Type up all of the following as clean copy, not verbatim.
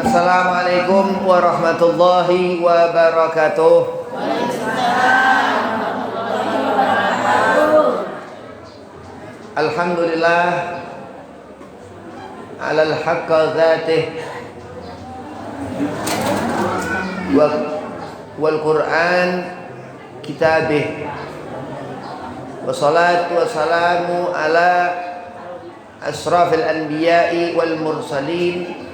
Assalamualaikum warahmatullahi wabarakatuh. Alhamdulillah alal haqqa dzatih wal Qur'an kitabih. Wassalatu wassalamu ala asrafil anbiya'i wal mursalin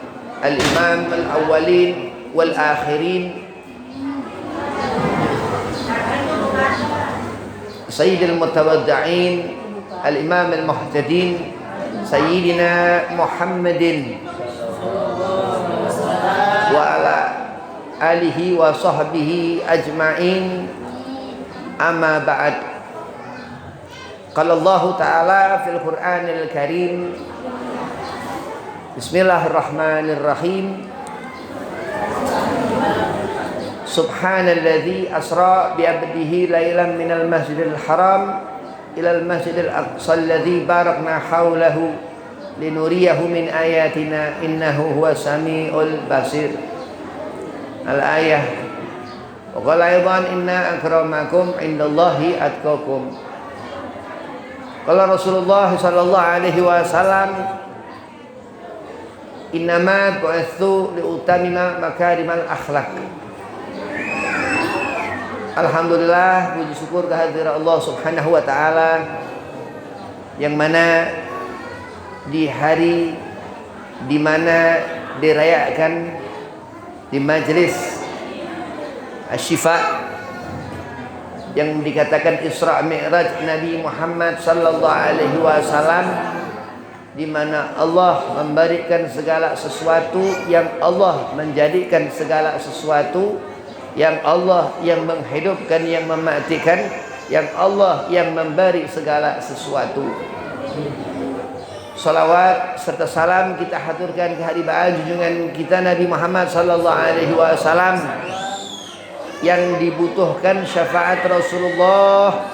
al-imam al-awwalin wal-akhirin sayyidil mutawaddi'in al-imam al-muhtadin sayyidina Muhammadin wa ala alihi wa sahbihi ajma'in, amma ba'd. Qala Allah Ta'ala fil Qur'anil Karim, Bismillahirrahmanirrahim. Subhanalladzi asra bi 'abdihi lailan minal masjidil haram ilal masjidil aqsa alladzi barakna haulahu linuriyahu min ayatina innahu huwas samiul basir. Al-ayah. Wa qala aidan inna akramakum indallahi atqakum. Qala Rasulullah sallallahu alaihi wasallam, innama bu'itsu liutamima makarimal akhlak. Alhamdulillah, puji syukur kehadirat Allah Subhanahu wa taala yang mana di hari di mana dirayakan di majlis Asy-Syifa yang dikatakan Isra Mi'raj Nabi Muhammad sallallahu alaihi wasallam, di mana Allah memberikan segala sesuatu, yang Allah menjadikan segala sesuatu, yang Allah yang menghidupkan, yang mematikan, yang Allah yang memberi segala sesuatu. Salawat serta salam kita haturkan kehadiran junjungan kita Nabi Muhammad sallallahu alaihi wasallam yang dibutuhkan syafaat Rasulullah,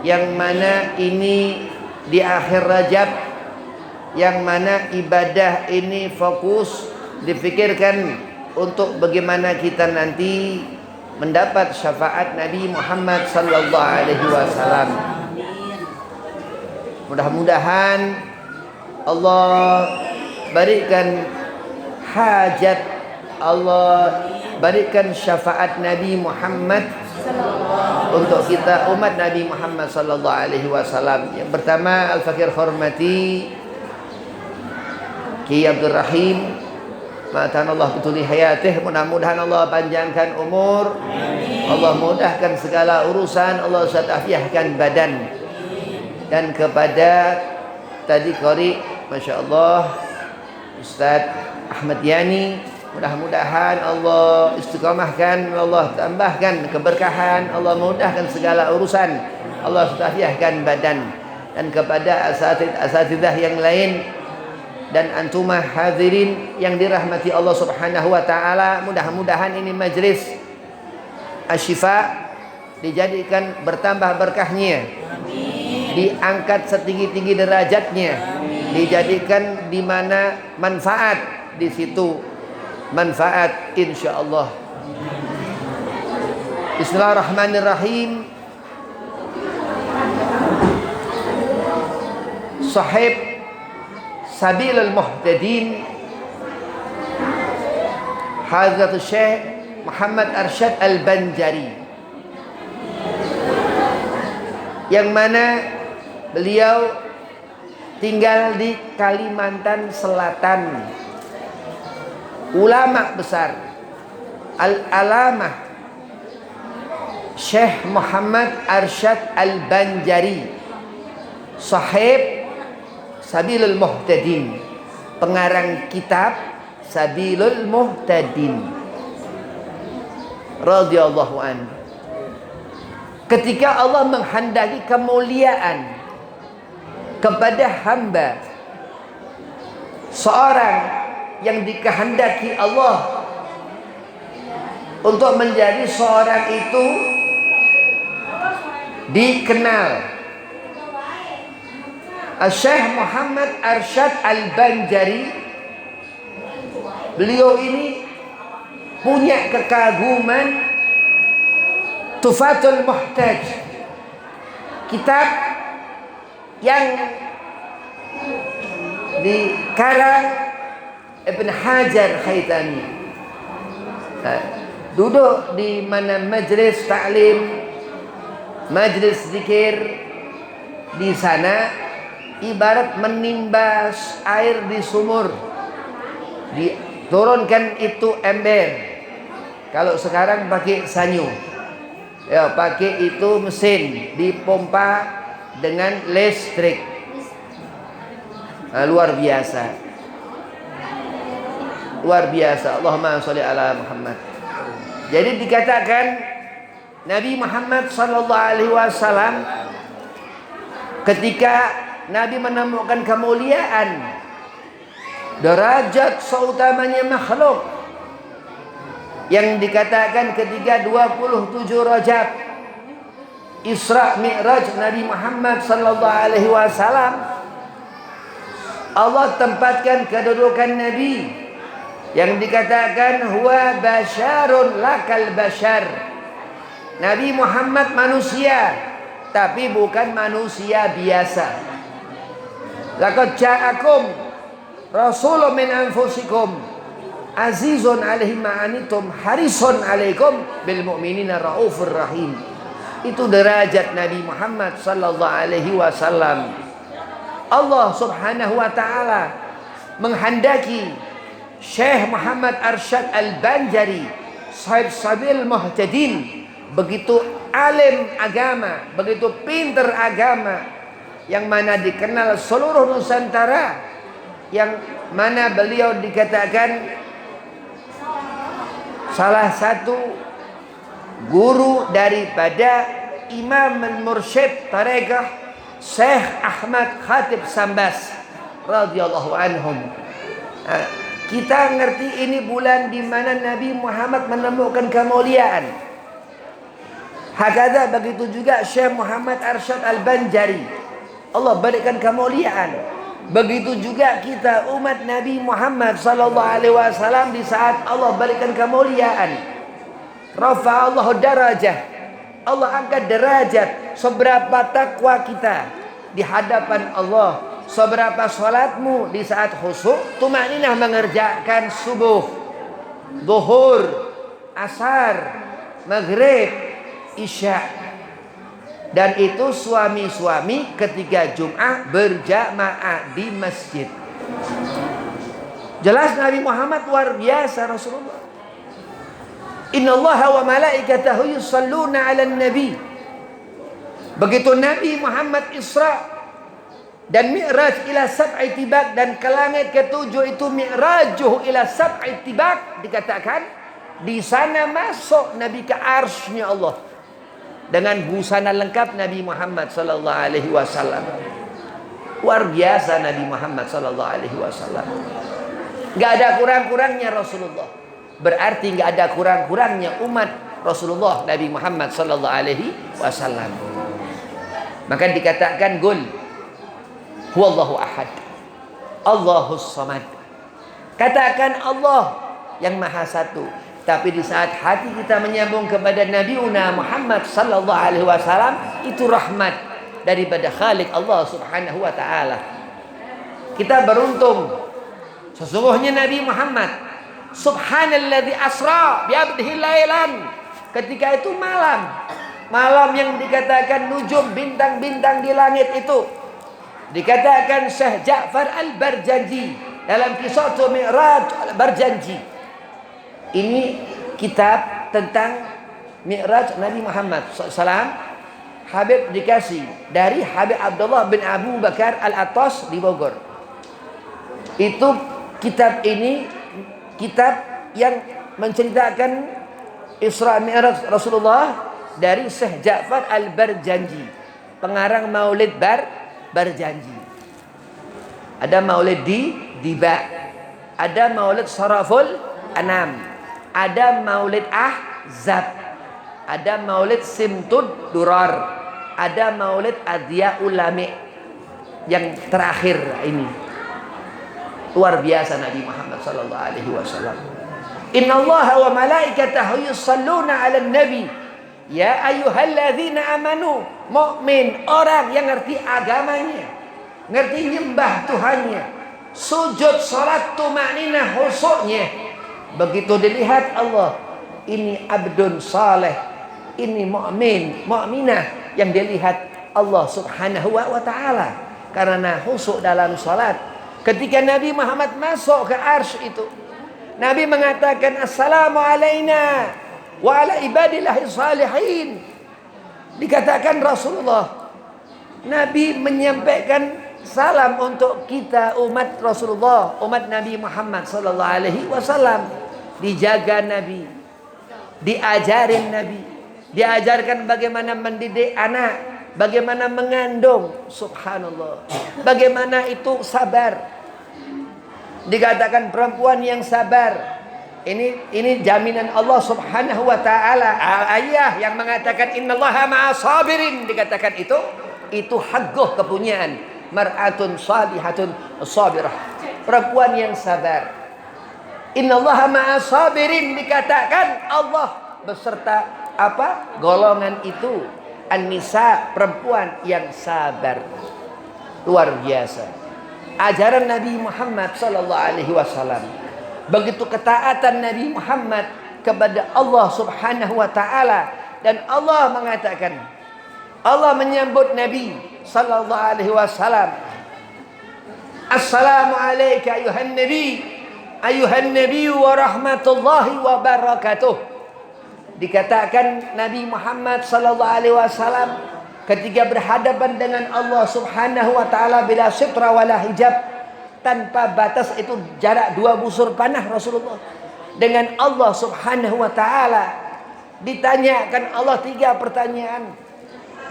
yang mana ini di akhir Rajab, yang mana ibadah ini fokus difikirkan untuk bagaimana kita nanti mendapat syafaat Nabi Muhammad sallallahu alaihi wasallam. Mudah-mudahan Allah berikan hajat, Allah berikan syafaat Nabi Muhammad untuk kita umat Nabi Muhammad sallallahu alaihi wasallam. Yang pertama, al-fakir hormati Kiai Abdul Rahim, ma'tanallah bituli hayatih, mudah-mudahan Allah panjangkan umur, Allah mudahkan segala urusan, Allah satafiahkan badan. Dan kepada tadi qari, Masya Allah, Ustaz Ahmad Yani, mudah-mudahan Allah istiqamahkan, Allah tambahkan keberkahan, Allah mudahkan segala urusan, Allah satafiahkan badan. Dan kepada asatidzah yang lain dan antumah hadirin yang dirahmati Allah Subhanahu wa taala, mudah-mudahan ini majlis Asy-Syifa dijadikan bertambah berkahnya, diangkat setinggi-tinggi derajatnya, dijadikan di mana manfaat di situ, manfaat insyaallah. Bismillahirrahmanirrahim. Sahib Sabilul Muhtadin Hadratus Syekh Muhammad Arsyad Al-Banjari, yang mana beliau tinggal di Kalimantan Selatan. Ulama besar Al-Alamah Syekh Muhammad Arsyad Al-Banjari, Sahib Sabilul Muhtadin, pengarang kitab Sabilul Muhtadin radhiyallahu an. Ketika Allah menghendaki kemuliaan kepada hamba, seorang yang dikehendaki Allah untuk menjadi seorang itu dikenal. Syekh Muhammad Arsyad Al-Banjari, beliau ini punya kekaguman Tufatul Muhtaj, kitab yang dikarang Ibn Hajar Haytami. Duduk di mana majlis ta'lim, majlis zikir, di sana ibarat menimbas air di sumur, diturunkan itu ember. Kalau sekarang pakai sanyu, ya pakai itu mesin, dipompa dengan listrik. Luar biasa, luar biasa. Allahumma sholli ala Muhammad. Jadi dikatakan Nabi Muhammad sallallahu alaihi wasallam ketika Nabi menemukan kemuliaan derajat seutamanya makhluk yang dikatakan ketika 27 Rajab Isra Mi'raj Nabi Muhammad sallallahu alaihi wasallam, Allah tempatkan kedudukan Nabi yang dikatakan huwa basyarun lakal basyar. Nabi Muhammad manusia, tapi bukan manusia biasa. Laqad ja'akum rasulun min anfusikum azizun 'alaihi ma anittum harisun 'alaikum bil mu'minina raufur rahim. Itu derajat Nabi Muhammad sallallahu alaihi wasallam. Allah Subhanahu wa taala menghendaki Syekh Muhammad Arsyad Al-Banjari, Sahib Sabil Muhtadin, begitu alim agama, begitu pinter agama, yang mana dikenal seluruh Nusantara, yang mana beliau dikatakan salah satu guru daripada Imam Al-Mursyid Tarekah Syekh Ahmad Khatib Sambas radhiyallahu anhum. Kita ngerti ini bulan di mana Nabi Muhammad menemukan kemuliaan. Hakada begitu juga Syekh Muhammad Arsyad Al-Banjari, Allah berikan kemuliaan. Begitu juga kita umat Nabi Muhammad sallallahu alaihi wasallam, di saat Allah berikan kemuliaan, rafa'allahu darajah, Allah angkat derajat. Seberapa takwa kita di hadapan Allah, seberapa salatmu di saat khusyuk tumaninah mengerjakan subuh, zuhur, asar, maghrib, isya. Dan itu suami-suami ketika Jum'ah berjamaah di masjid. Jelas Nabi Muhammad luar biasa Rasulullah. Innallaha wa malaikatahu yusalluna 'alan nabi. Begitu Nabi Muhammad Isra dan Mi'raj ila sab'i tibak, dan ke langit ketujuh itu Mi'rajuhu ila sab'i tibak, dikatakan di sana masuk Nabi ke arsy-Nya Allah dengan busana lengkap Nabi Muhammad sallallahu alaihi wasallam. Luar biasa Nabi Muhammad sallallahu alaihi wasallam. Enggak ada kurang-kurangnya Rasulullah. Berarti enggak ada kurang-kurangnya umat Rasulullah Nabi Muhammad sallallahu alaihi wasallam. Maka dikatakan qul huwallahu ahad, Allahus samad. Katakan Allah yang maha satu. Tapi di saat hati kita menyambung kepada Nabiuna Muhammad sallallahu alaihi wasallam, itu rahmat daripada Khalik Allah Subhanahu wa taala. Kita beruntung. Sesungguhnya Nabi Muhammad, subhanalladzi asra bi 'abdihi lailan, ketika itu malam, malam yang dikatakan nujum, bintang-bintang di langit itu, dikatakan Syekh Ja'far Al-Barjanji dalam kisah Mi'raj Al-Barjanji. Ini kitab tentang Mi'raj Nabi Muhammad SAW. Habib dikasih dari Habib Abdullah bin Abu Bakar Al-Attas di Bogor. Itu kitab ini, kitab yang menceritakan Isra Mi'raj Rasulullah dari Syekh Ja'far Al-Barjanji, pengarang Maulid Barjanji. Ada Maulid Diba, ada Maulid Saraful Anam, ada Maulid Ahzab, ada Maulid Simtud Durar, ada Maulid Adyaul Lami. Yang terakhir ini luar biasa Nabi Muhammad sallallahu alaihi wasallam. Innallaha wa malaikatahu yusalluna 'alan nabi. Ya ayyuhalladzina amanu, mukmin, orang yang ngerti agamanya, ngerti nyembah Tuhannya, sujud salat tumakninah khusyuknya. Begitu dilihat Allah, ini abdun saleh, ini mukmin, mukminah, yang dilihat Allah Subhanahu wa taala karena khusyuk dalam salat. Ketika Nabi Muhammad masuk ke arsy itu, Nabi mengatakan assalamu alaina wa ala ibadillahi salihin. Dikatakan Rasulullah, Nabi menyampaikan salam untuk kita umat Rasulullah, umat Nabi Muhammad sallallahu alaihi wasallam. Dijaga Nabi, diajarin Nabi, diajarkan bagaimana mendidik anak, bagaimana mengandung, subhanallah, bagaimana itu sabar. Dikatakan perempuan yang sabar. Ini jaminan Allah Subhanahu wa taala. Ayah yang mengatakan innallaha ma'as sabirin, dikatakan itu hagguh kepunyaan. Mar'atun salihatun sabirah, perempuan yang sabar. Innallaha ma'as sabirin, dikatakan Allah beserta apa? Golongan itu. An-nisa, perempuan yang sabar. Luar biasa. Ajaran Nabi Muhammad sallallahu alaihi wasallam. Begitu ketaatan Nabi Muhammad kepada Allah Subhanahu wa taala, dan Allah mengatakan, Allah menyambut Nabi sallallahu alaihi wasallam, assalamu alayka ayuhan nabi wa rahmatullahi wa barakatuh. Dikatakan Nabi Muhammad sallallahu alaihi wasallam ketika berhadapan dengan Allah Subhanahu wa taala bila sitra wala hijab, tanpa batas, itu jarak 2 busur panah Rasulullah dengan Allah Subhanahu wa taala. Ditanyakan Allah 3 pertanyaan.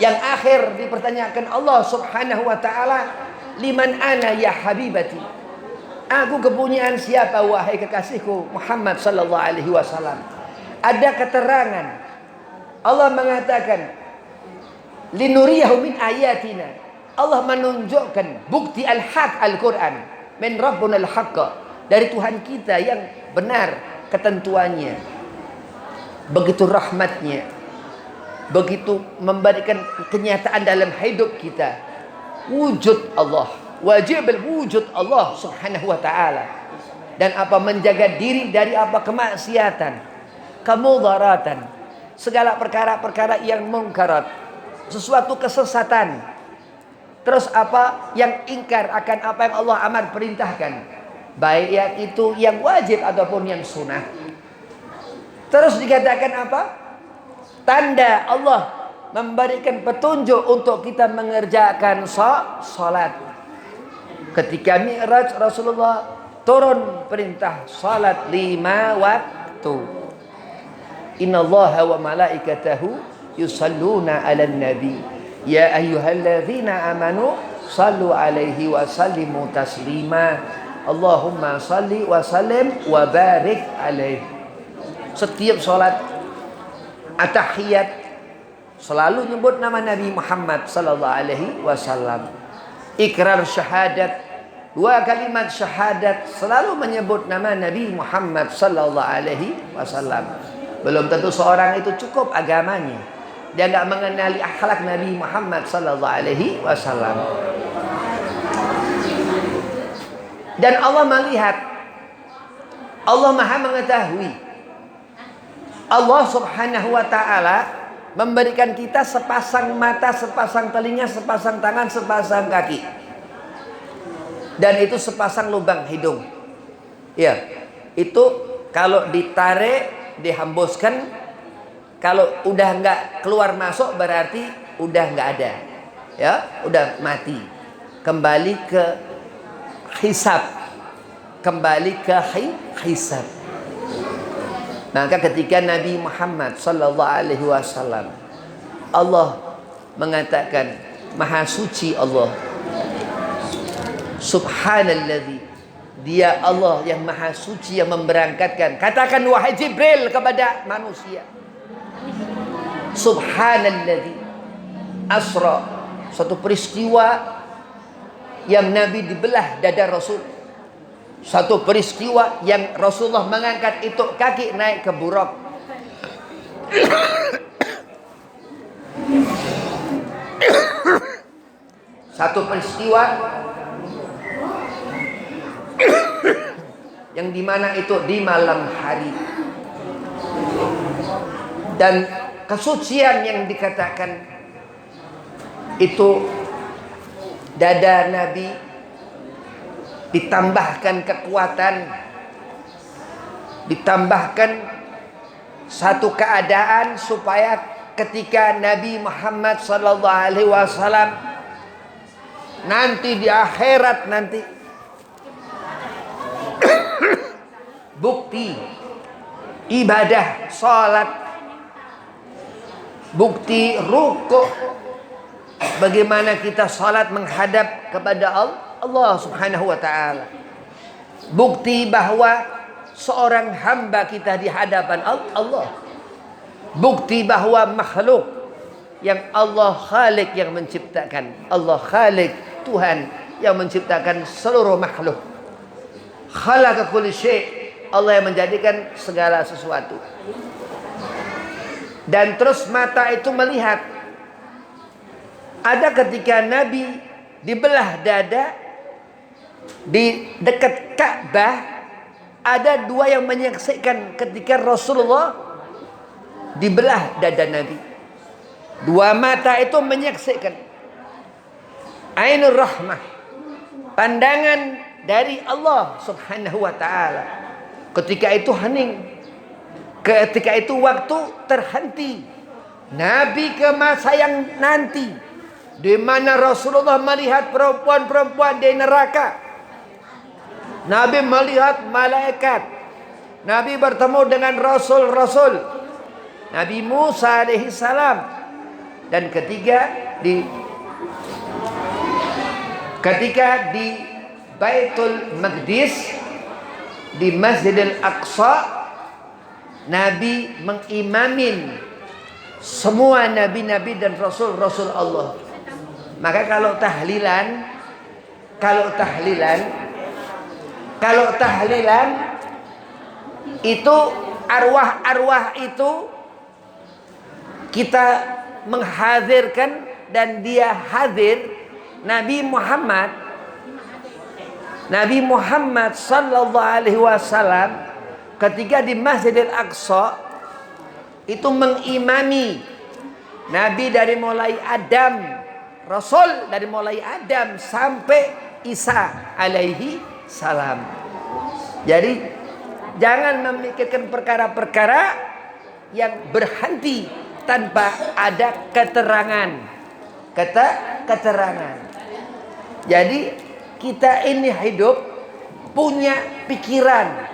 Yang akhir dipertanyakan Allah Subhanahu wa taala, liman ana ya habibati, aku kepunyaan siapa wahai kekasihku Muhammad sallallahu alaihi wasallam. Ada keterangan Allah mengatakan linuriyahu min ayatina, Allah menunjukkan bukti al-haq Al-Quran, min rabbuna al-haqqa, dari Tuhan kita yang benar ketentuannya. Begitu rahmatnya, begitu memberikan kenyataan dalam hidup kita. Wujud Allah, wajib wujud Allah Subhanahu wa ta'ala. Dan apa? Menjaga diri dari apa? Kemaksiatan, kemudaratan, segala perkara-perkara yang mungkarat, sesuatu kesesatan. Terus apa? Yang ingkar akan apa yang Allah amar perintahkan, baik yang itu yang wajib ataupun yang sunnah. Terus dikatakan apa? Tanda Allah memberikan petunjuk untuk kita mengerjakan salat. Ketika Mi'raj Rasulullah turun perintah salat 5 waktu. Innallaha wa malaikatahu yusalluna 'alan nabi. Ya ayyuhalladzina amanu sallu 'alaihi wa sallimu taslima. Allahumma salli wa sallim wa barik 'alaihi. Setiap salat at-tahiyat selalu nyebut nama Nabi Muhammad sallallahu alaihi wasallam. Ikrar syahadat, 2 kalimat syahadat selalu menyebut nama Nabi Muhammad sallallahu alaihi wasallam. Belum tentu seorang itu cukup agamanya, dia enggak mengenali akhlak Nabi Muhammad sallallahu alaihi wasallam. Dan Allah melihat, Allah Maha mengetahui. Allah Subhanahu wa ta'ala memberikan kita sepasang mata, sepasang telinga, sepasang tangan, sepasang kaki. Dan itu sepasang lubang hidung. Ya, itu kalau ditarik, dihembuskan, kalau udah nggak keluar masuk berarti udah nggak ada. Ya, udah mati. Kembali ke hisab. Kembali ke hisab. Maka ketika Nabi Muhammad sallallahu alaihi wasallam, Allah mengatakan maha suci Allah, subhanalladzi, dia Allah yang maha suci yang memberangkatkan. Katakan wahai Jibril kepada manusia, subhanalladzi asra, satu peristiwa yang Nabi dibelah dada Rasul. Satu peristiwa yang Rasulullah mengangkat itu kaki naik ke buraq. Satu peristiwa yang dimana itu di malam hari. Dan kesucian yang dikatakan itu dada Nabi ditambahkan kekuatan, ditambahkan satu keadaan supaya ketika Nabi Muhammad sallallahu alaihi wasallam nanti di akhirat nanti bukti ibadah salat, bukti rukuk, bagaimana kita salat menghadap kepada Allah subhanahu wa ta'ala, bukti bahwa seorang hamba kita di hadapan Allah, bukti bahwa makhluk yang Allah Khalik yang menciptakan, Allah Khalik Tuhan yang menciptakan seluruh makhluk, khalaqa kulli syai', Allah yang menjadikan segala sesuatu. Dan terus mata itu melihat. Ada ketika Nabi dibelah dada di dekat Ka'bah, ada dua yang menyaksikan ketika Rasulullah dibelah dada Nabi. Dua mata itu menyaksikan. Ainur rahmah, pandangan dari Allah subhanahu wa ta'ala. Ketika itu hening, ketika itu waktu terhenti. Nabi ke masa yang nanti, di mana Rasulullah melihat perempuan-perempuan di neraka. Nabi melihat malaikat. Nabi bertemu dengan rasul-rasul. Nabi Musa alaihi salam. Dan ketika di Baitul Maqdis, di Masjidil Aqsa, Nabi mengimamin semua nabi-nabi dan rasul-rasul Allah. Maka kalau tahlilan itu arwah-arwah itu kita menghadirkan dan dia hadir. Nabi Muhammad sallallahu alaihi wasallam ketika di Masjidil Aqsa itu mengimami Nabi dari mulai Adam, Rasul dari mulai Adam sampai Isa alaihi salam. Jadi jangan memikirkan perkara-perkara yang berhenti tanpa ada keterangan. Jadi kita ini hidup punya pikiran,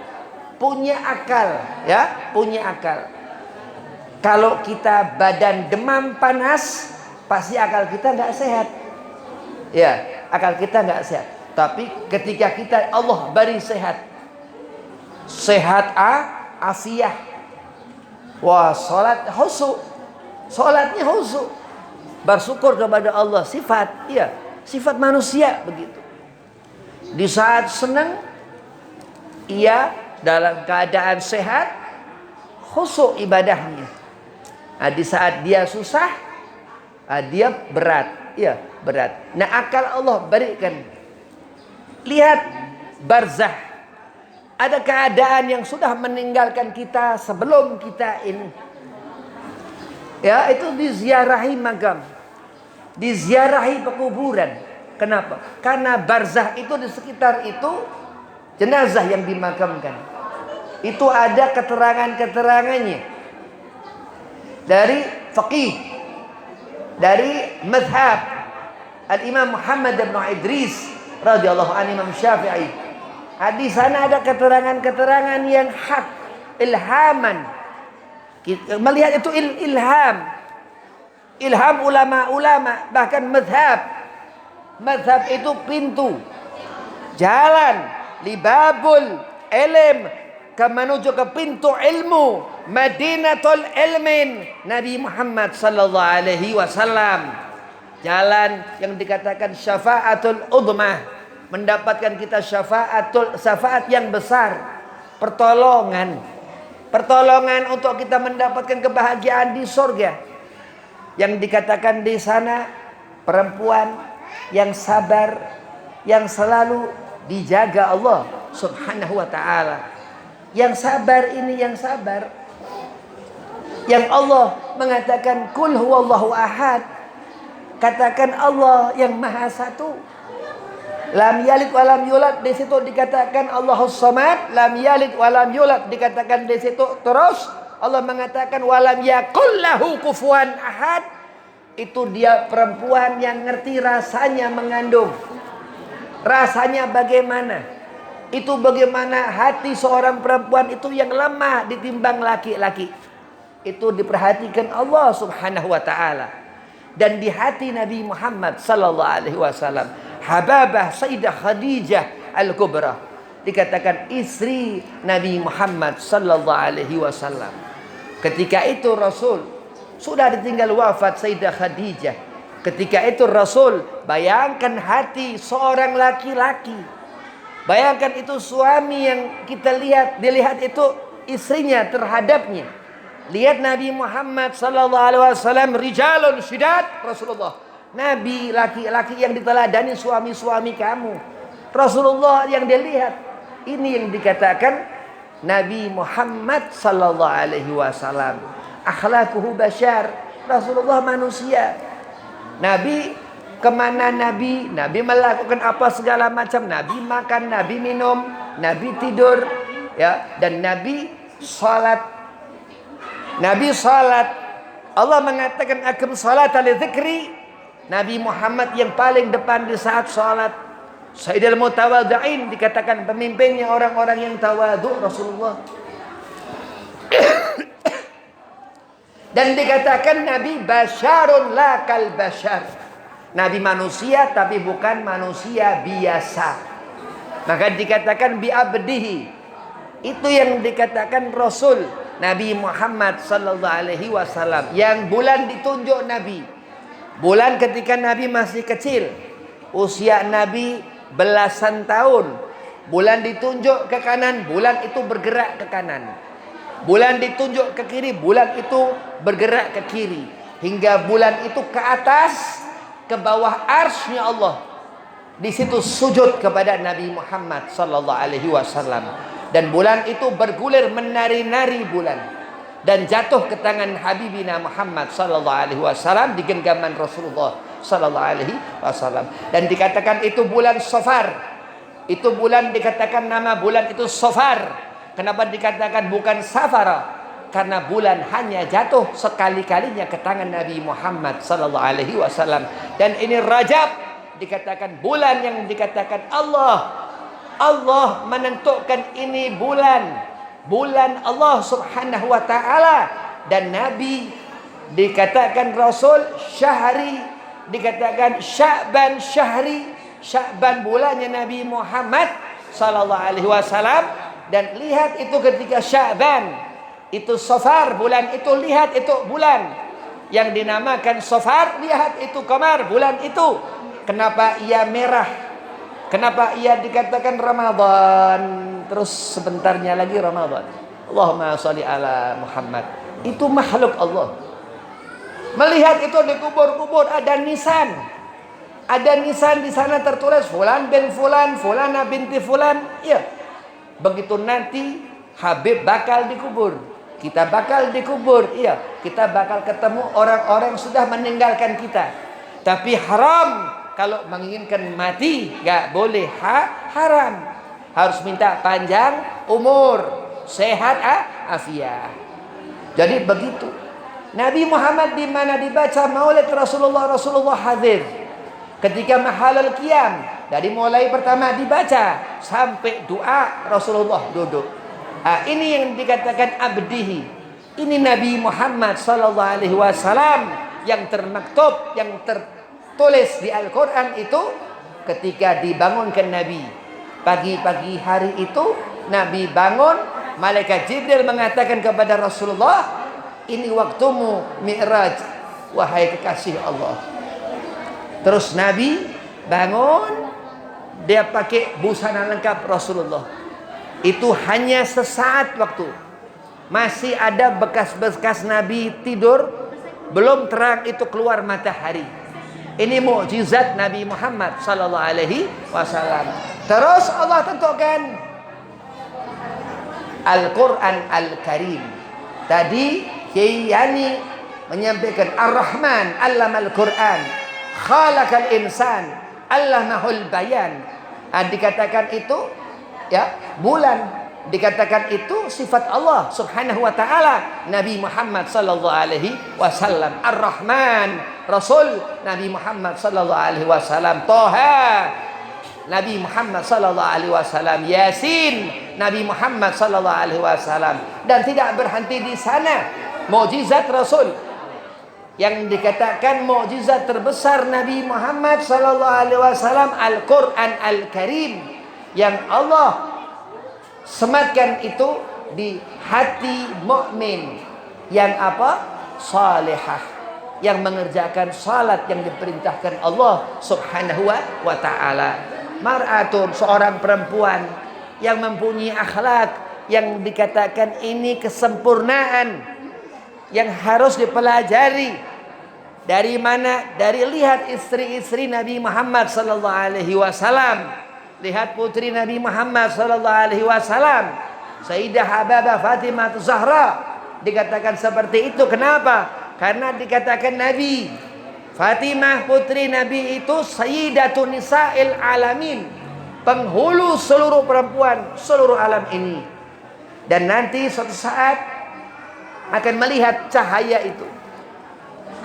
punya akal, ya, punya akal. Kalau kita badan demam panas, pasti akal kita nggak sehat. Ya, akal kita nggak sehat. Tapi ketika kita Allah beri sehat, afiah, wah salatnya khusyuk, bersyukur kepada Allah, sifat manusia begitu. Di saat senang, ia dalam keadaan sehat, khusyuk ibadahnya. Nah, di saat dia susah, dia berat. Nah, akal Allah berikan. Lihat barzah. Ada keadaan yang sudah meninggalkan kita sebelum kita ini. Ya, itu diziarahi makam, diziarahi pekuburan. Kenapa? Karena barzah itu di sekitar itu jenazah yang dimakamkan. Itu ada keterangan-keterangannya dari faqih, dari mazhab Al-Imam Muhammad bin Idris radhiyallahu anhu, Imam Syafi'i. Di sana ada keterangan-keterangan yang hak, ilhaman. Melihat itu ilham ulama-ulama, bahkan mazhab itu pintu jalan libabul ilm menuju ke pintu ilmu, Madinatul ilmin, Nabi Muhammad sallallahu alaihi wasallam. Jalan yang dikatakan syafaatul udmah, mendapatkan kita syafaat yang besar, pertolongan untuk kita mendapatkan kebahagiaan di surga. Yang dikatakan di sana perempuan yang sabar, yang selalu dijaga Allah Subhanahu wa taala. Yang sabar ini yang sabar. Yang Allah mengatakan kul huwallahu ahad. Katakan Allah yang maha satu. Lam yalid wa lam yulad, di situ dikatakan Allahus samad. Lam yalid wa lam yulad, dikatakan di situ. Terus Allah mengatakan walam yakul lahu kufuwan ahad. Itu dia perempuan yang ngerti rasanya mengandung. Rasanya bagaimana? Itu bagaimana hati seorang perempuan itu yang lemah ditimbang laki-laki. Itu diperhatikan Allah Subhanahu wa taala. Dan di hati Nabi Muhammad sallallahu alaihi wasallam, Hababah Sayyidah Khadijah Al-Kubra, dikatakan istri Nabi Muhammad sallallahu alaihi wasallam. Ketika itu Rasul sudah ditinggal wafat Sayyidah Khadijah. Ketika itu Rasul, bayangkan hati seorang laki-laki. Bayangkan itu suami yang kita dilihat itu istrinya terhadapnya. Lihat Nabi Muhammad sallallahu alaihi wasallam rijalun syidad Rasulullah. Nabi laki-laki yang diteladani suami-suami kamu. Rasulullah yang dilihat. Ini yang dikatakan Nabi Muhammad sallallahu alaihi wasallam. Akhlaquhu bashar. Rasulullah manusia. Nabi kemana Nabi melakukan apa segala macam. Nabi makan, Nabi minum, Nabi tidur, ya, dan Nabi salat. Nabi salat. Allah mengatakan aqim salata li dzikri. Nabi Muhammad yang paling depan di saat salat. Sayyidul mutawadhi'in, dikatakan pemimpinnya orang-orang yang tawadhu Rasulullah. Dan dikatakan Nabi basyarun la kal basyar. Nabi manusia tapi bukan manusia biasa. Maka dikatakan bi abdihi. Itu yang dikatakan Rasul Nabi Muhammad sallallahu alaihi wasallam, yang bulan ditunjuk Nabi. Bulan ketika Nabi masih kecil, usia Nabi belasan tahun. Bulan ditunjuk ke kanan, bulan itu bergerak ke kanan. Bulan ditunjuk ke kiri, bulan itu bergerak ke kiri. Hingga bulan itu ke atas, ke bawah arsy-Nya Allah. Di situ sujud kepada Nabi Muhammad sallallahu alaihi wasallam. Dan bulan itu bergulir menari-nari bulan, dan jatuh ke tangan Habibina Muhammad sallallahu alaihi wasallam di genggaman Rasulullah sallallahu alaihi wasallam. Dan dikatakan itu bulan Safar. Itu bulan dikatakan nama bulan itu Safar. Kenapa dikatakan bukan Safara? Karena bulan hanya jatuh sekali-kalinya ke tangan Nabi Muhammad sallallahu alaihi wasallam. Dan ini Rajab, dikatakan bulan yang dikatakan Allah menentukan ini bulan Allah Subhanahu wa taala. Dan Nabi dikatakan Rasul syahri, dikatakan Sya'ban syahri. Sya'ban bulannya Nabi Muhammad sallallahu alaihi wasallam. Dan lihat itu ketika Sya'ban, itu Safar bulan itu, lihat itu bulan yang dinamakan Safar, lihat itu qamar bulan itu. Kenapa ia merah? Kenapa ia dikatakan Ramadan? Terus sebentarnya lagi Ramadan. Allahumma sholli ala Muhammad. Itu makhluk Allah. Melihat itu di kubur-kubur ada nisan. Ada nisan di sana tertulis fulan bin fulan, fulana binti fulan. Ya. Begitu nanti Habib bakal dikubur. Kita bakal dikubur. Iya, kita bakal ketemu orang-orang sudah meninggalkan kita. Tapi haram kalau menginginkan mati, gak boleh haram. Harus minta panjang umur, sehat afiat. Jadi begitu. Nabi Muhammad di mana dibaca Maulid Rasulullah hadir. Ketika mahalul qiyam, dari mulai pertama dibaca sampai doa Rasulullah duduk. Ini yang dikatakan abdihi. Ini Nabi Muhammad sallallahu alaihi wasallam yang termaktub, yang tertulis di Al-Quran itu ketika dibangunkan Nabi. Pagi-pagi hari itu Nabi bangun, malaikat Jibril mengatakan kepada Rasulullah, ini waktumu mi'raj, wahai kekasih Allah. Terus Nabi bangun, dia pakai busana lengkap Rasulullah. Itu hanya sesaat waktu. Masih ada bekas-bekas Nabi tidur, belum terang itu keluar matahari. Ini mukjizat Nabi Muhammad sallallahu alaihi wasallam. Terus Allah tentukan Al-Quran Al-Karim. Tadi Kiai Yani menyampaikan Ar-Rahman Allamal Quran, Khalaqal Insan Allamahul Bayan. Dikatakan itu ya bulan, dikatakan itu sifat Allah Subhanahu wa taala. Nabi Muhammad sallallahu alaihi wasallam Ar-Rahman, Rasul Nabi Muhammad sallallahu alaihi wasallam. Toha Nabi Muhammad sallallahu alaihi wasallam. Yasin Nabi Muhammad sallallahu alaihi wasallam. Dan tidak berhenti di sana. Mukjizat Rasul yang dikatakan mukjizat terbesar Nabi Muhammad sallallahu alaihi wasallam Al-Quran Al-Karim, yang Allah sematkan itu di hati mukmin yang apa? Salihah, yang mengerjakan salat yang diperintahkan Allah Subhanahu wa taala. Mar'atun, seorang perempuan yang mempunyai akhlak yang dikatakan ini kesempurnaan yang harus dipelajari. Dari mana? Dari lihat istri-istri Nabi Muhammad sallallahu alaihi wasallam. Lihat putri Nabi Muhammad sallallahu alaihi wasallam, Sayyidah Hababah Fatimah Zahra. Dikatakan seperti itu kenapa? Karena dikatakan Nabi Fatimah putri Nabi itu Sayyidatun Nisa'il Alamin, penghulu seluruh perempuan seluruh alam ini. Dan nanti suatu saat akan melihat cahaya itu.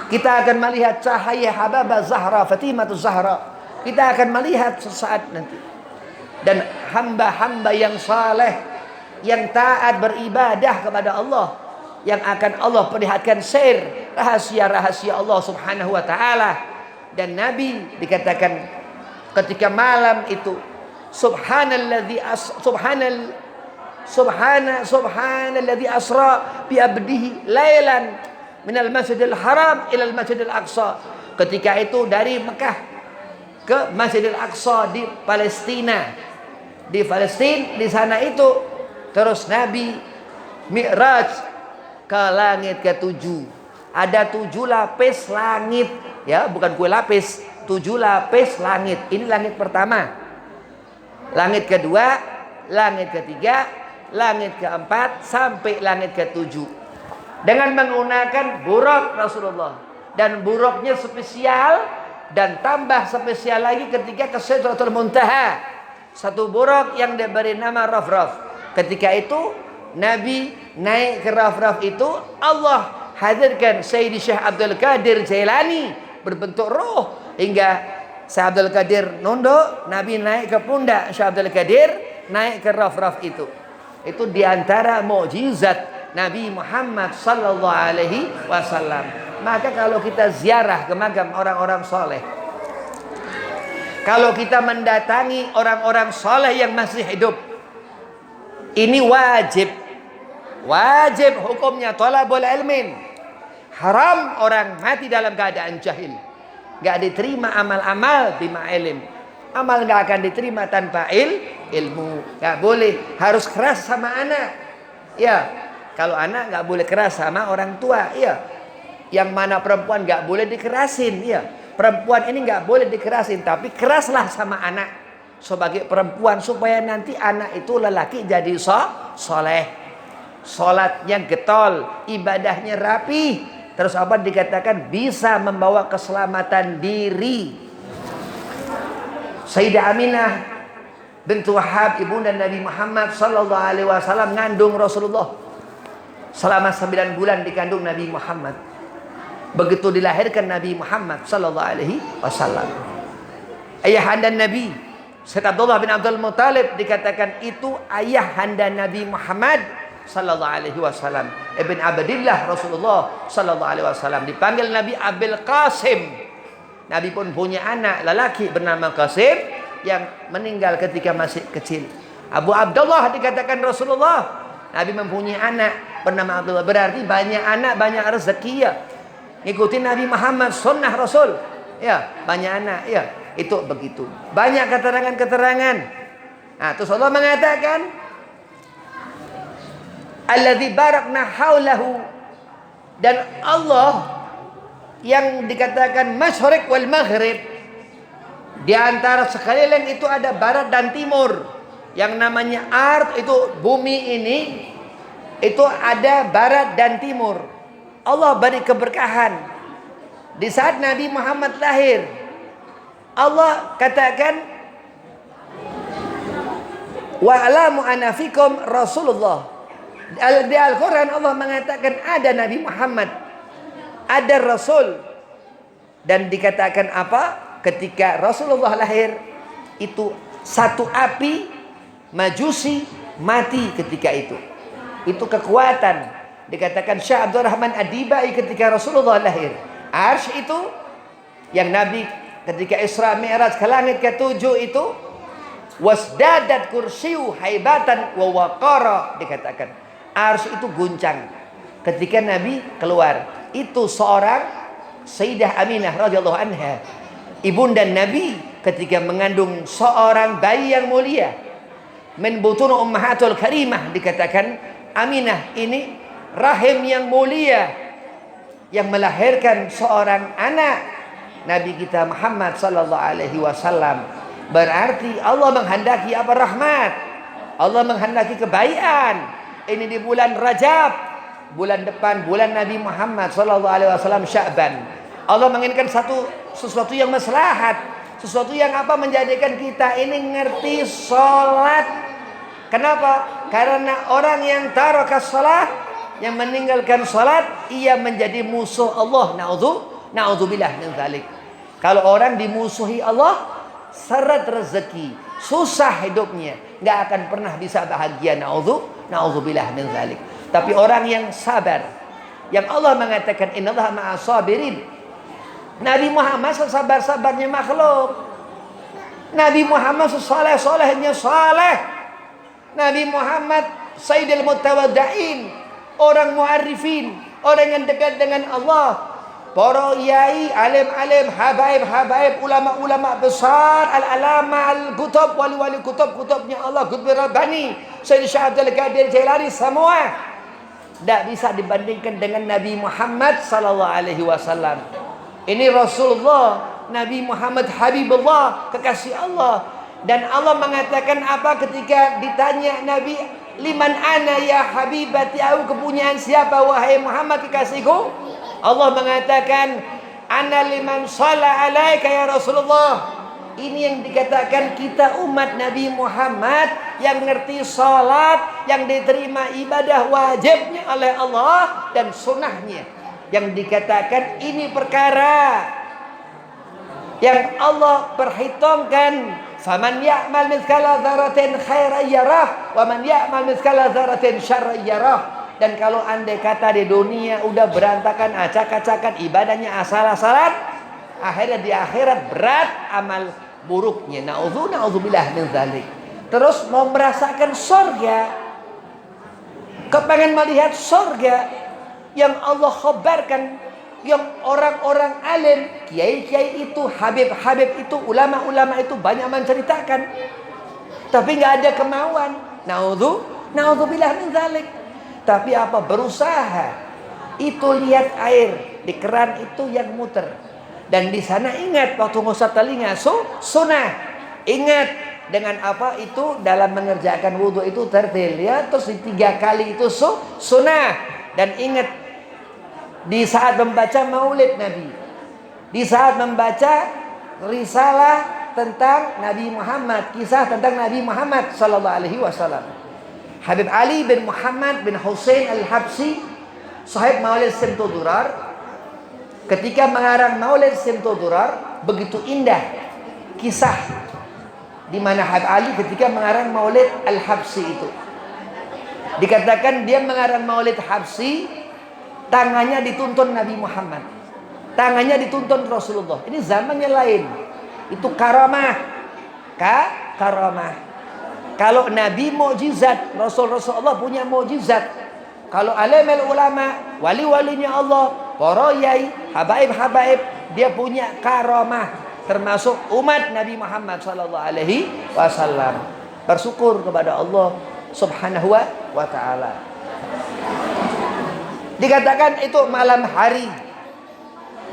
Kita akan melihat cahaya Hababah Zahra, Fatimah Zahra. Kita akan melihat sesaat nanti. Dan hamba-hamba yang saleh, yang taat beribadah kepada Allah, yang akan Allah perlihatkan sir rahasia-rahasia Allah Subhanahu wa taala. Dan Nabi dikatakan ketika malam itu, subhanalladzi subhanalladzi asra bi abdihi lailan minal masjidil haram ilal masjidil aqsa. Ketika itu dari Mekah ke Masjidil Aqsa di Palestina. Di Palestina, di sana itu terus Nabi Mi'raj ke langit ke-7. Ada 7 lapis langit, ya, bukan kue lapis, 7 lapis langit. Ini langit pertama. Langit kedua, langit ketiga, langit keempat sampai langit ke-7. Dengan menggunakan buruk Rasulullah. Dan buruknya spesial, dan tambah spesial lagi ketika ke Sidratul Muntaha. Satu buruk yang diberi nama Raf-Raf. Ketika itu Nabi naik ke Raf-Raf itu, Allah hadirkan Sayyidi Syekh Abdul Qadir Jailani berbentuk roh. Hingga Syekh Abdul Qadir nunduk, Nabi naik ke pundak Syekh Abdul Qadir, naik ke Raf-Raf itu. Itu diantara mukjizat Nabi Muhammad sallallahu alaihi wasallam. Maka kalau kita ziarah ke makam orang-orang soleh, kalau kita mendatangi orang-orang soleh yang masih hidup, ini wajib. Wajib hukumnya thalabul ilmin. Haram orang mati dalam keadaan jahil. Gak diterima amal-amal bima ilm. Amal gak akan diterima tanpa ilmu. Gak boleh. Harus keras sama anak. Ya, kalau anak gak boleh keras sama orang tua. Ya, yang mana perempuan gak boleh dikerasin. Ya, perempuan ini nggak boleh dikerasin, tapi keraslah sama anak sebagai perempuan supaya nanti anak itu lelaki jadi soleh, sholatnya getol, ibadahnya rapi, terus apa dikatakan bisa membawa keselamatan diri. Sayyidah Aminah bintu Wahab ibunda Nabi Muhammad sallallahu alaihi wasallam ngandung Rasulullah selama 9 bulan dikandung Nabi Muhammad. Begitu dilahirkan Nabi Muhammad sallallahu alaihi wasallam, ayahanda Nabi Sayyid Abdullah bin Abdul Muttalib dikatakan itu ayahanda Nabi Muhammad sallallahu alaihi wasallam, Ibn Abdillah Rasulullah sallallahu alaihi wasallam. Dipanggil Nabi Abil Qasim. Nabi pun punya anak lelaki bernama Qasim yang meninggal ketika masih kecil. Abu Abdullah dikatakan Rasulullah. Nabi mempunyai anak bernama Abdullah. Berarti banyak anak, banyak rezeki ya. Ikuti Nabi Muhammad, sunnah Rasul. Ya, banyak anak ya. Itu begitu. Banyak keterangan-keterangan. Nah, terus Allah mengatakan, alladzi barakna haulahu, dan Allah yang dikatakan masyriq wal maghrib, di antara sekalian itu ada barat dan timur. Yang namanya ard itu bumi ini, itu ada barat dan timur. Allah beri keberkahan. Di saat Nabi Muhammad lahir, Allah katakan, wa'lamu anna fikum Rasulullah. Di Al-Quran Allah mengatakan ada Nabi Muhammad, ada Rasul. Dan dikatakan apa? Ketika Rasulullah lahir, itu satu api Majusi mati ketika itu. Itu kekuatan. Dikatakan Syekh Abdurrahman Ad-Dibai ketika Rasulullah lahir, Arsy itu yang Nabi ketika Isra Mi'raj ke langit ke-7 itu, wasdadat kursiyu haibatan wa waqara, dikatakan Arsy itu guncang ketika Nabi keluar. Itu seorang Sayyidah Aminah radhiyallahu anha, ibunda Nabi, ketika mengandung seorang bayi yang mulia. Min butun ummahatul karimah, dikatakan Aminah ini rahim yang mulia yang melahirkan seorang anak Nabi kita Muhammad sallallahu alaihi wasallam. Berarti Allah menghendaki apa? Rahmat. Allah menghendaki kebaikan. Ini di bulan Rajab, bulan depan bulan Nabi Muhammad sallallahu alaihi wasallam, Sya'ban. Allah menginginkan sesuatu yang maslahat, sesuatu yang apa? Menjadikan kita ini ngerti salat. Kenapa? Karena orang yang taraka salat, yang meninggalkan salat, ia menjadi musuh Allah. Na'udzubillah min dzalik. Kalau orang dimusuhi Allah, seret rezeki, susah hidupnya, nggak akan pernah bisa bahagia. Na'udzubillah min dzalik. Tapi orang yang sabar, yang Allah mengatakan innallaha ma'as sabirin. Nabi Muhammad sesabar-sabarnya makhluk. Nabi Muhammad sesoleh-solehnya saleh. Nabi Muhammad Sayyidul Mutawaddi'in, orang mu'arrifin, orang yang dekat dengan Allah. Para yai, alim-alim, habaib-habaib, ulama-ulama besar, al-alama, al-kutub, wali-wali kutub-kutubnya Allah, Qutbi Rabbani, Sayyid Syekh Abdul Qadir Jailani, semua tidak bisa dibandingkan dengan Nabi Muhammad sallallahu alaihi wasallam. Ini Rasulullah, Nabi Muhammad Habibullah, kekasih Allah. Dan Allah mengatakan apa ketika ditanya Nabi, liman ana ya habibati, aku kepunyaan siapa wahai Muhammad kekasihku? Allah mengatakan, ana liman shalla alaika ya Rasulullah. Ini yang dikatakan kita umat Nabi Muhammad yang ngerti salat, yang diterima ibadah wajibnya oleh Allah dan sunnahnya. Yang dikatakan ini perkara yang Allah perhitungkan. Faman ya'mal mithqala dzarratin khairan yarah wa man ya'mal mithqala dzarratin syarran yarah. Dan kalau andai kata di dunia udah berantakan, acak-acakan, ibadahnya asal-asalan, akhirnya di akhirat berat amal buruknya. Na'udzubillah min dzalik. Terus mau merasakan surga, kepengen melihat surga yang Allah khabarkan, yang orang-orang alim, kiai-kiai itu, habib-habib itu, ulama-ulama itu banyak menceritakan, tapi nggak ada kemauan. Na'udzubillah min dzalik. Tapi apa? Berusaha. Itu lihat air di keran itu yang muter, dan di sana ingat waktu ngusap telinga sunnah. Ingat dengan apa? Itu dalam mengerjakan wudhu itu tertil ya. Terus 3 kali itu sunnah. Dan ingat di saat membaca maulid Nabi, di saat membaca risalah tentang Nabi Muhammad, kisah tentang Nabi Muhammad sallallahu alaihi wasallam. Habib Ali bin Muhammad bin Husain Al-Habsyi, sahib Maulid Simtu Durar, ketika mengarang Maulid Simtu Durar, begitu indah kisah di mana Habib Ali ketika mengarang Maulid Al-Habsyi itu. Dikatakan dia mengarang Maulid Habsyi, tangannya dituntun Nabi Muhammad, tangannya dituntun Rasulullah. Ini zamannya lain. Itu karamah. Karamah. Kalau Nabi mukjizat, Rasulullah punya mukjizat. Kalau alimul ulama, wali-walinya Allah, para yai, habaib-habaib, dia punya karamah. termasuk umat Nabi Muhammad sallallahu alaihi wasallam. Bersyukur kepada Allah Subhanahu wa taala. Dikatakan itu malam hari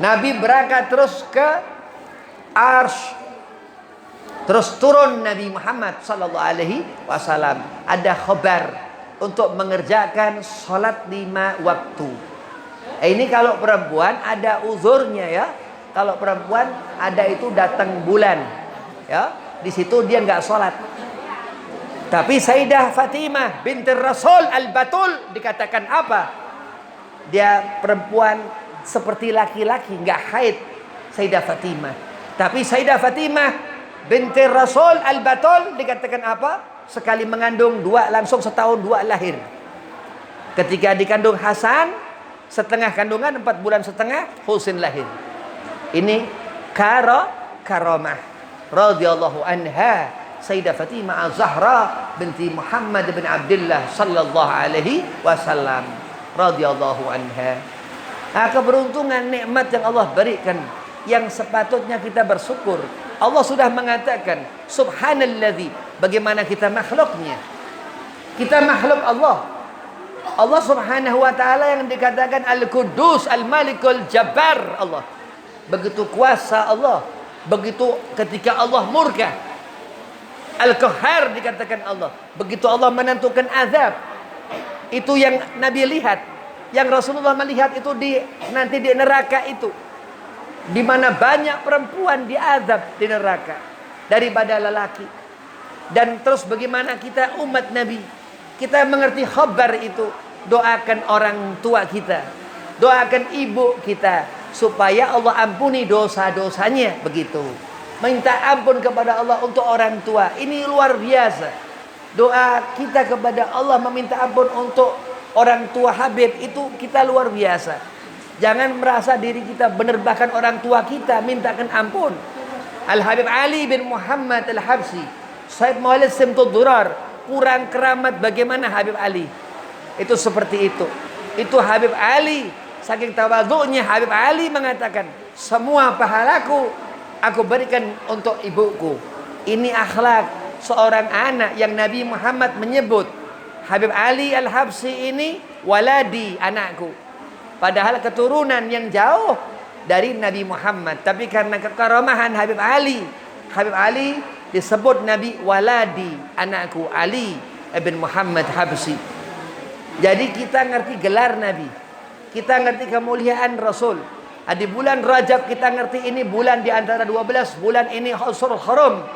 Nabi berangkat terus ke Arsy. Terus turun Nabi Muhammad sallallahu alaihi wasallam. Ada khabar untuk mengerjakan sholat 5 waktu. Ini kalau perempuan ada uzurnya ya. Kalau perempuan ada itu datang bulan, ya. Di situ dia nggak sholat. Tapi Sayyidah Fatimah binti Rasul Al-Batul dikatakan apa? Dia perempuan seperti laki-laki, nggak haid. Sayyidah Fatimah. Tapi Sayyidah Fatimah binti Rasul Al-Batul dikatakan apa? Sekali mengandung 2 langsung setahun 2 lahir. Ketika dikandung Hasan, setengah kandungan 4 bulan setengah Husain lahir. Ini karamah radhiyallahu anha Sayyidah Fatimah Az-Zahra binti Muhammad bin Abdullah sallallahu alaihi wasallam radhiyallahu anha. Keberuntungan nikmat yang Allah berikan yang sepatutnya kita bersyukur. Allah sudah mengatakan subhanalladzi, bagaimana kita makhluknya. Kita makhluk Allah. Allah Subhanahu wa taala yang dikatakan Al-Quddus, Al-Malikul Jabbar Allah. Begitu kuasa Allah, begitu ketika Allah murka. Al-Qahhar dikatakan Allah. Begitu Allah menentukan azab. Itu yang Nabi lihat, yang Rasulullah melihat itu nanti di neraka itu. Di mana banyak perempuan diazab di neraka daripada lelaki. Dan terus bagaimana kita umat Nabi, kita mengerti khabar itu, doakan orang tua kita, doakan ibu kita supaya Allah ampuni dosa-dosanya, begitu. Minta ampun kepada Allah untuk orang tua. Ini luar biasa. Doa kita kepada Allah meminta ampun untuk orang tua Habib itu kita luar biasa. Jangan merasa diri kita benar, bahkan orang tua kita mintakan ampun. Al-Habib Ali bin Muhammad Al-Habsyi, Sayyid Maulid Simtud Durar, kurang keramat bagaimana Habib Ali. Itu seperti itu. Itu Habib Ali, saking tawadhu'nya Habib Ali mengatakan, semua pahalaku aku berikan untuk ibuku. Ini akhlak seorang anak yang Nabi Muhammad menyebut. Habib Ali Al-Habsyi ini waladi, anakku. Padahal keturunan yang jauh dari Nabi Muhammad. Tapi karena kekaramahan Habib Ali disebut Nabi waladi, anakku Ali ibn Muhammad Habsyi. Jadi kita ngerti gelar Nabi, kita ngerti kemuliaan Rasul. Di bulan Rajab kita ngerti ini bulan di antara 12 bulan ini Ashurul Haram.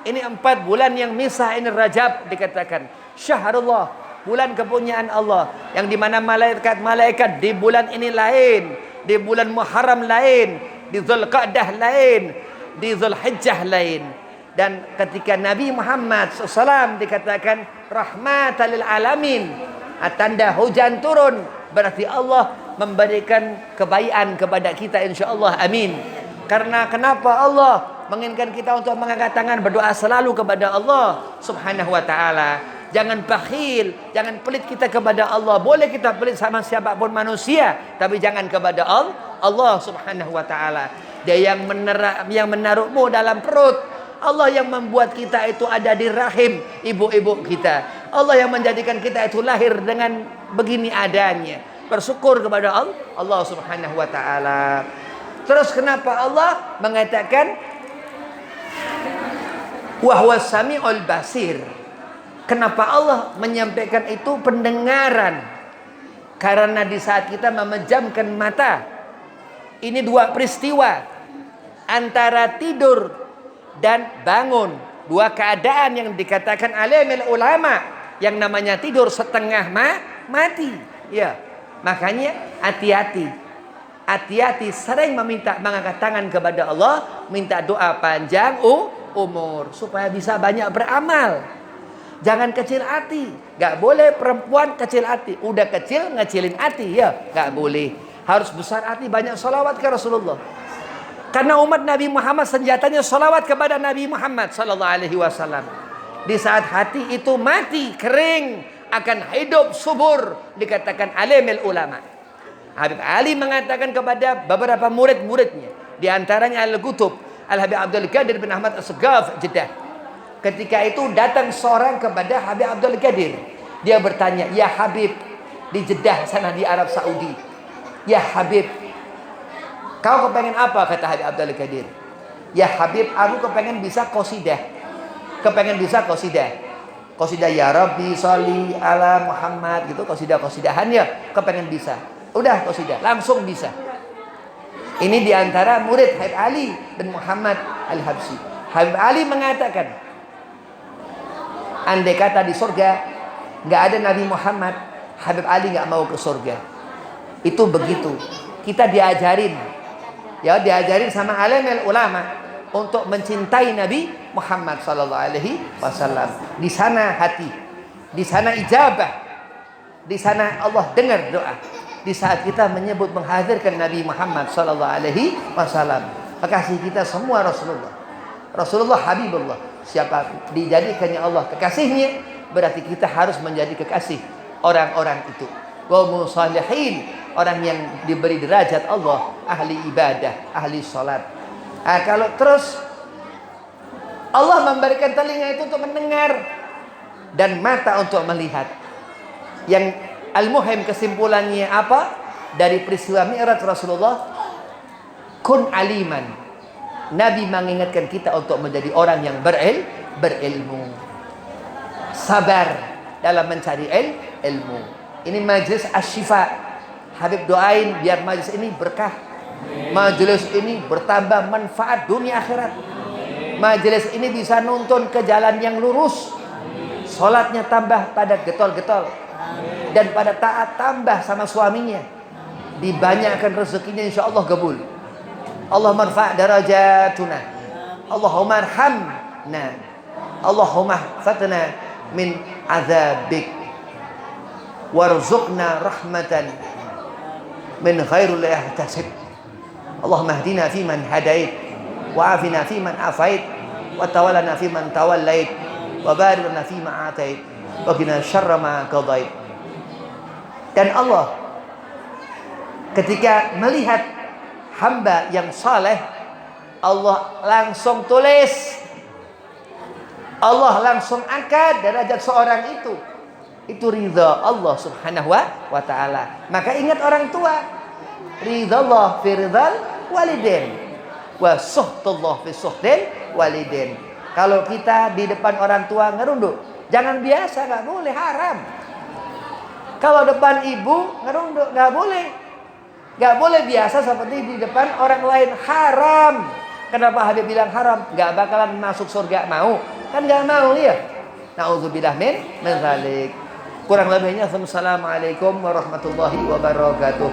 Ini 4 bulan yang misah, ini Rajab dikatakan Syahrullah, bulan kepunyaan Allah, yang dimana malaikat di bulan ini lain, di bulan Muharram lain, di Zulqa'dah lain, di Zulhijjah lain. Dan ketika Nabi Muhammad SAW dikatakan rahmatan lil alamin, tanda hujan turun, berarti Allah memberikan kebaikan kepada kita insyaallah, amin. Karena kenapa Allah menginginkan kita untuk mengangkat tangan berdoa selalu kepada Allah Subhanahu wa taala. Jangan bakhil, jangan pelit kita kepada Allah. Boleh kita pelit sama siapapun manusia, tapi jangan kepada Allah Subhanahu wa taala. Dia yang menaruhmu dalam perut. Allah yang membuat kita itu ada di rahim ibu-ibu kita. Allah yang menjadikan kita itu lahir dengan begini adanya. Bersyukur kepada Allah Subhanahu wa taala. Terus kenapa Allah mengatakan wa huwas samiul basir? Kenapa Allah menyampaikan itu pendengaran? Karena di saat kita memejamkan mata, ini 2 peristiwa antara tidur dan bangun, 2 keadaan yang dikatakan alimul ulama, yang namanya tidur setengah mati. Ya, makanya hati-hati, hati-hati sering mengangkat tangan kepada Allah, minta doa panjang umur supaya bisa banyak beramal. Jangan kecil hati. Gak boleh perempuan kecil hati. Udah kecil ngecilin hati, ya gak boleh. Harus besar hati, banyak salawat ke Rasulullah. Karena umat Nabi Muhammad senjatanya salawat kepada Nabi Muhammad sallallahu alaihi wasallam. Di saat hati itu mati, kering, akan hidup subur, dikatakan alimul ulama. Habib Ali mengatakan kepada beberapa murid-muridnya, di antaranya Al-Qutub, Al-Habib Abdul Qadir bin Ahmad As-Saghaf, Jeddah. Ketika itu datang seorang kepada Habib Abdul Qadir. Dia bertanya, "Ya Habib," di Jeddah sana di Arab Saudi. "Ya Habib, kau kepengen apa?" kata Habib Abdul Qadir. "Ya Habib, aku kepengen bisa qasidah. Kepengen bisa qasidah. Qasidah ya Rabbi sholli ala Muhammad gitu, qasidah-qasidahannya kepengen bisa." Udah qasidah, langsung bisa. Ini diantara murid Habib Ali bin Muhammad Al-Habsyi. Habib Ali mengatakan, andai kata di surga nggak ada Nabi Muhammad, Habib Ali nggak mau ke surga. Itu begitu. Kita diajarin sama alimul ulama untuk mencintai Nabi Muhammad sallallahu alaihi wasallam. Di sana hati, di sana ijabah, di sana Allah dengar doa. Di saat kita menyebut menghadirkan Nabi Muhammad sallallahu alaihi wasallam, kekasih kita semua Rasulullah. Rasulullah Habibullah. Siapa dijadikannya Allah kekasihnya, berarti kita harus menjadi kekasih orang-orang itu. Wa musalihin, orang yang diberi derajat Allah, ahli ibadah, ahli salat. Kalau terus Allah memberikan telinga itu untuk mendengar dan mata untuk melihat. Yang al-muhim kesimpulannya apa? Dari peristiwa Mi'raj Rasulullah, kun aliman. Nabi mengingatkan kita untuk menjadi orang yang berilmu. Sabar dalam mencari ilmu. Ini majlis asy-syifa. Habib doain biar majlis ini berkah. Majelis ini bertambah manfaat dunia akhirat. Majelis ini bisa nuntun ke jalan yang lurus. Salatnya tambah pada getol-getol. Dan pada taat tambah sama suaminya. Dibanyakkan rezekinya, insyaallah kabul. Allahumma rfa' darajatuna. Allahumma arhamna. Allahumma ihfatna min azabik. Warzuqna rahmatan min ghairil yahtasib. Allahumma hdina fiman hadait, wa afina fiman afait, wa tawallana fiman tawallait, wa barik lana fima atait, wa qina syarra ma qadait. Dan Allah ketika melihat hamba yang saleh, Allah langsung tulis, Allah langsung angkat derajat seorang itu. Itu ridha Allah subhanahu wa ta'ala. Maka ingat orang tua. Ridha Allah fi ridhal walidin, wa suhtullah fi suhtil walidin. Kalau kita di depan orang tua ngerunduk, jangan biasa, nggak boleh, haram. Kalau depan ibu ngerunduk, nggak boleh. Nggak boleh biasa seperti di depan orang lain, haram. Kenapa Habib bilang haram? Nggak bakalan masuk surga, mau? Kan nggak mau ya. Na'udzubillah min dzalik. Kurang lebihnya, assalamualaikum warahmatullahi wabarakatuh.